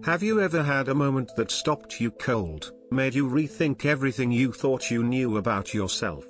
Have you ever had a moment that stopped you cold, made you rethink everything you thought you knew about yourself?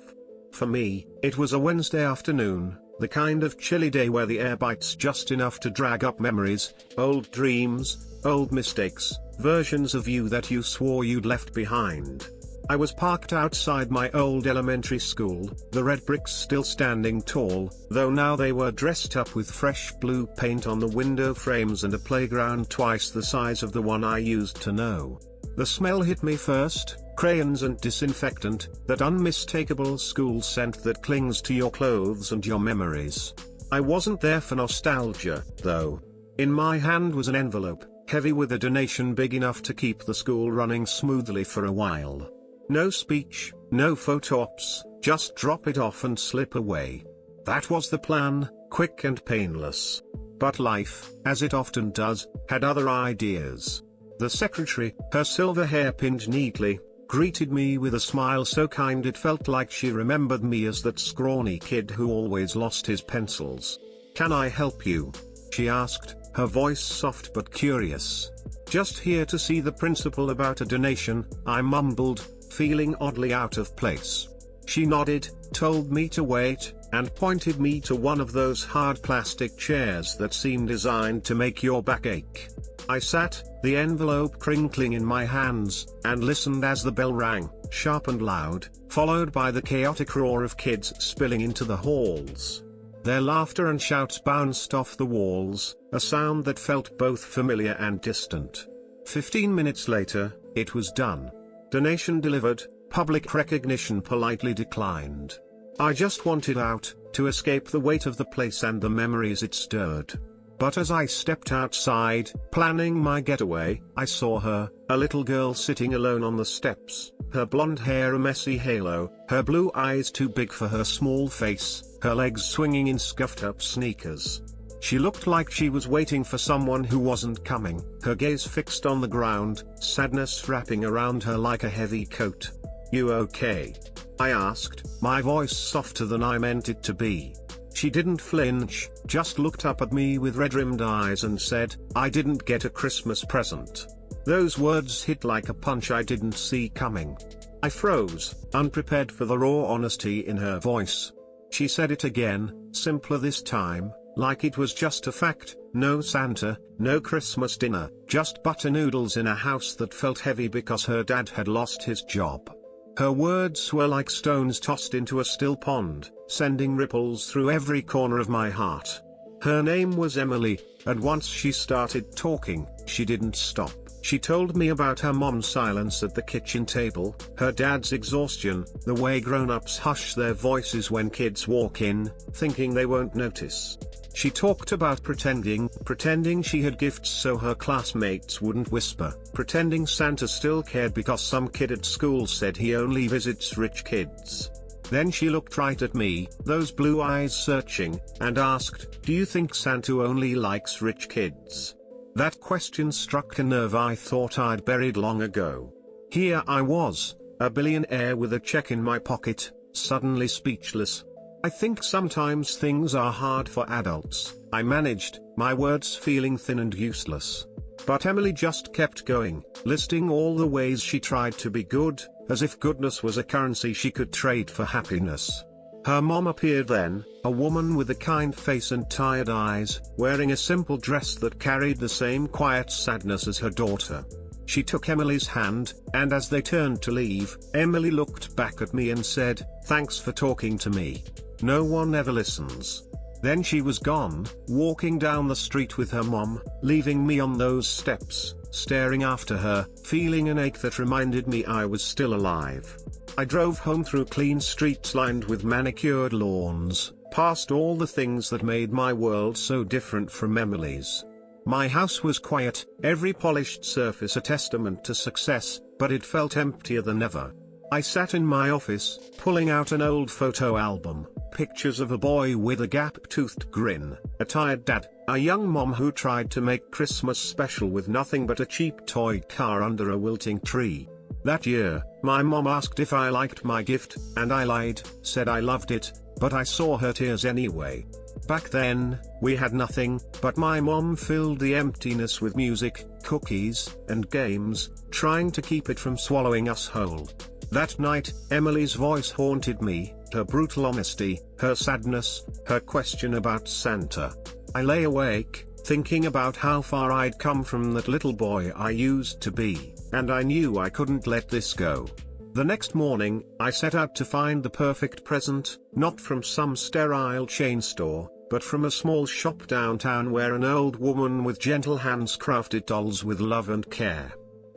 For me, it was a Wednesday afternoon, the kind of chilly day where the air bites just enough to drag up memories, old dreams, old mistakes, versions of you that you swore you'd left behind. I was parked outside my old elementary school, the red bricks still standing tall, though now they were dressed up with fresh blue paint on the window frames and a playground twice the size of the one I used to know. The smell hit me first, crayons and disinfectant, that unmistakable school scent that clings to your clothes and your memories. I wasn't there for nostalgia, though. In my hand was an envelope, heavy with a donation big enough to keep the school running smoothly for a while. No speech, no photo ops, just drop it off and slip away. That was the plan, quick and painless. But life, as it often does, had other ideas. The secretary, her silver hair pinned neatly, greeted me with a smile so kind it felt like she remembered me as that scrawny kid who always lost his pencils. "Can I help you?" she asked, her voice soft but curious. "Just here to see the principal about a donation," I mumbled, feeling oddly out of place. She nodded, told me to wait, and pointed me to one of those hard plastic chairs that seem designed to make your back ache. I sat, the envelope crinkling in my hands, and listened as the bell rang, sharp and loud, followed by the chaotic roar of kids spilling into the halls. Their laughter and shouts bounced off the walls, a sound that felt both familiar and distant. 15 minutes later, it was done. Donation delivered, public recognition politely declined. I just wanted out, to escape the weight of the place and the memories it stirred. But as I stepped outside, planning my getaway, I saw her, a little girl sitting alone on the steps, her blonde hair a messy halo, her blue eyes too big for her small face, her legs swinging in scuffed-up sneakers. She looked like she was waiting for someone who wasn't coming, her gaze fixed on the ground, sadness wrapping around her like a heavy coat. "You okay?" I asked, my voice softer than I meant it to be. She didn't flinch, just looked up at me with red-rimmed eyes and said, "I didn't get a Christmas present." Those words hit like a punch I didn't see coming. I froze, unprepared for the raw honesty in her voice. She said it again, simpler this time, like it was just a fact: no Santa, no Christmas dinner, just butter noodles in a house that felt heavy because her dad had lost his job. Her words were like stones tossed into a still pond, sending ripples through every corner of my heart. Her name was Emily, and once she started talking, she didn't stop. She told me about her mom's silence at the kitchen table, her dad's exhaustion, the way grown-ups hush their voices when kids walk in, thinking they won't notice. She talked about pretending she had gifts so her classmates wouldn't whisper, pretending Santa still cared because some kid at school said he only visits rich kids. Then she looked right at me, those blue eyes searching, and asked, "Do you think Santa only likes rich kids?" That question struck a nerve I thought I'd buried long ago. Here I was, a billionaire with a check in my pocket, suddenly speechless. "I think sometimes things are hard for adults," I managed, my words feeling thin and useless. But Emily just kept going, listing all the ways she tried to be good, as if goodness was a currency she could trade for happiness. Her mom appeared then, a woman with a kind face and tired eyes, wearing a simple dress that carried the same quiet sadness as her daughter. She took Emily's hand, and as they turned to leave, Emily looked back at me and said, "Thanks for talking to me. No one ever listens." Then she was gone, walking down the street with her mom, leaving me on those steps, staring after her, feeling an ache that reminded me I was still alive. I drove home through clean streets lined with manicured lawns, past all the things that made my world so different from Emily's. My house was quiet, every polished surface a testament to success, but it felt emptier than ever. I sat in my office, pulling out an old photo album, pictures of a boy with a gap-toothed grin, a tired dad, a young mom who tried to make Christmas special with nothing but a cheap toy car under a wilting tree. That year, my mom asked if I liked my gift, and I lied, said I loved it, but I saw her tears anyway. Back then, we had nothing, but my mom filled the emptiness with music, cookies, and games, trying to keep it from swallowing us whole. That night, Emily's voice haunted me, her brutal honesty, her sadness, her question about Santa. I lay awake, thinking about how far I'd come from that little boy I used to be, and I knew I couldn't let this go. The next morning, I set out to find the perfect present, not from some sterile chain store, but from a small shop downtown where an old woman with gentle hands crafted dolls with love and care.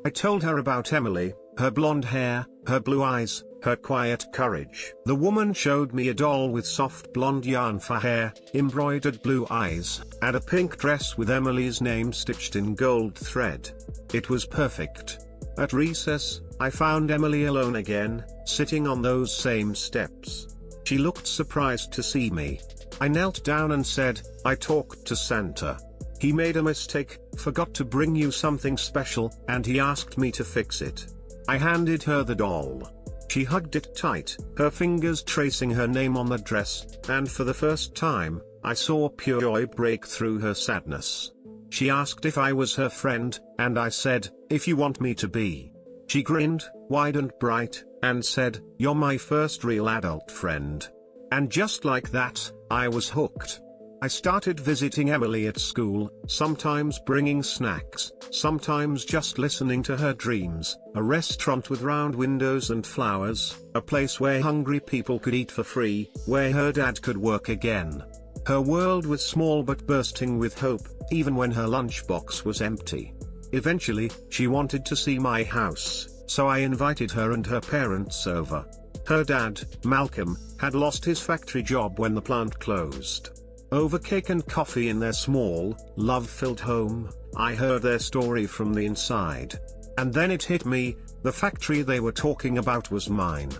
I told her about Emily, her blonde hair, her blue eyes, her quiet courage. The woman showed me a doll with soft blonde yarn for hair, embroidered blue eyes, and a pink dress with Emily's name stitched in gold thread. It was perfect. At recess, I found Emily alone again, sitting on those same steps. She looked surprised to see me. I knelt down and said, "I talked to Santa. He made a mistake, forgot to bring you something special, and he asked me to fix it." I handed her the doll. She hugged it tight, her fingers tracing her name on the dress, and for the first time, I saw pure joy break through her sadness. She asked if I was her friend, and I said, "If you want me to be." She grinned, wide and bright, and said, "You're my first real adult friend." And just like that, I was hooked. I started visiting Emily at school, sometimes bringing snacks, sometimes just listening to her dreams, a restaurant with round windows and flowers, a place where hungry people could eat for free, where her dad could work again. Her world was small but bursting with hope, even when her lunchbox was empty. Eventually, she wanted to see my house, so I invited her and her parents over. Her dad, Malcolm, had lost his factory job when the plant closed. Over cake and coffee in their small, love-filled home, I heard their story from the inside. And then it hit me, the factory they were talking about was mine.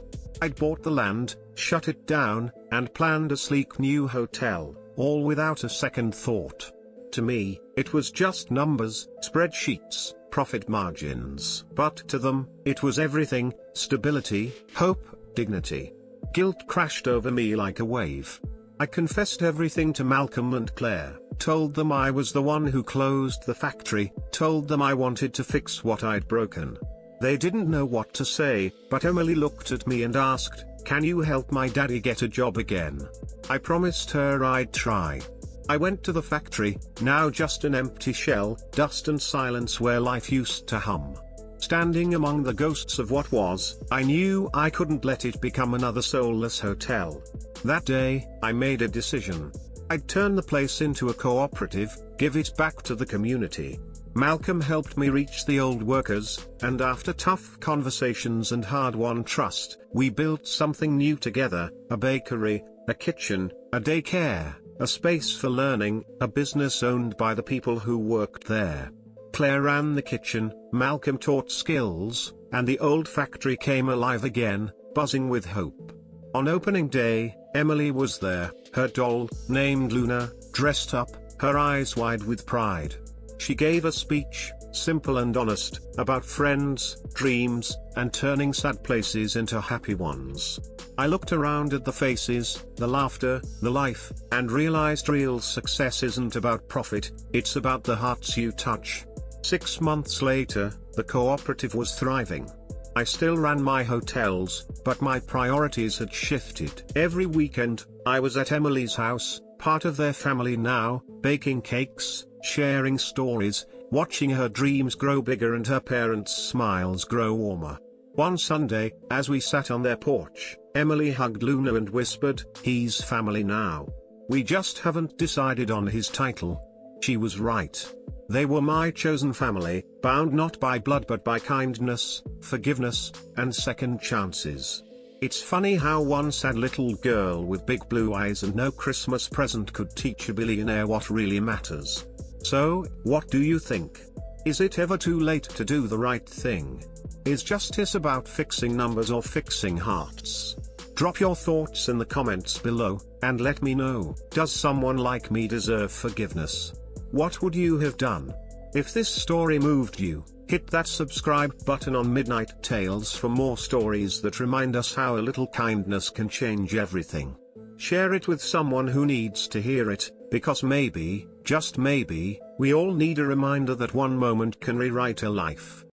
I'd bought the land, shut it down, and planned a sleek new hotel, all without a second thought. To me, it was just numbers, spreadsheets, profit margins. But to them, it was everything: stability, hope, dignity. Guilt crashed over me like a wave. I confessed everything to Malcolm and Claire, told them I was the one who closed the factory, told them I wanted to fix what I'd broken. They didn't know what to say, but Emily looked at me and asked, "Can you help my daddy get a job again?" I promised her I'd try. I went to the factory, now just an empty shell, dust and silence where life used to hum. Standing among the ghosts of what was, I knew I couldn't let it become another soulless hotel. That day, I made a decision. I'd turn the place into a cooperative, give it back to the community. Malcolm helped me reach the old workers, and after tough conversations and hard-won trust, we built something new together: a bakery, a kitchen, a daycare, a space for learning, a business owned by the people who worked there. Claire ran the kitchen, Malcolm taught skills, and the old factory came alive again, buzzing with hope. On opening day, Emily was there, her doll, named Luna, dressed up, her eyes wide with pride. She gave a speech, simple and honest, about friends, dreams, and turning sad places into happy ones. I looked around at the faces, the laughter, the life, and realized real success isn't about profit, it's about the hearts you touch. 6 months later, the cooperative was thriving. I still ran my hotels, but my priorities had shifted. Every weekend, I was at Emily's house, part of their family now, baking cakes, sharing stories, watching her dreams grow bigger and her parents' smiles grow warmer. One Sunday, as we sat on their porch, Emily hugged Luna and whispered, "He's family now. We just haven't decided on his title." She was right. They were my chosen family, bound not by blood but by kindness, forgiveness, and second chances. It's funny how one sad little girl with big blue eyes and no Christmas present could teach a billionaire what really matters. So, what do you think? Is it ever too late to do the right thing? Is justice about fixing numbers or fixing hearts? Drop your thoughts in the comments below, and let me know, does someone like me deserve forgiveness? What would you have done? If this story moved you, hit that subscribe button on Midnight Tales for more stories that remind us how a little kindness can change everything. Share it with someone who needs to hear it, because maybe, just maybe, we all need a reminder that one moment can rewrite a life.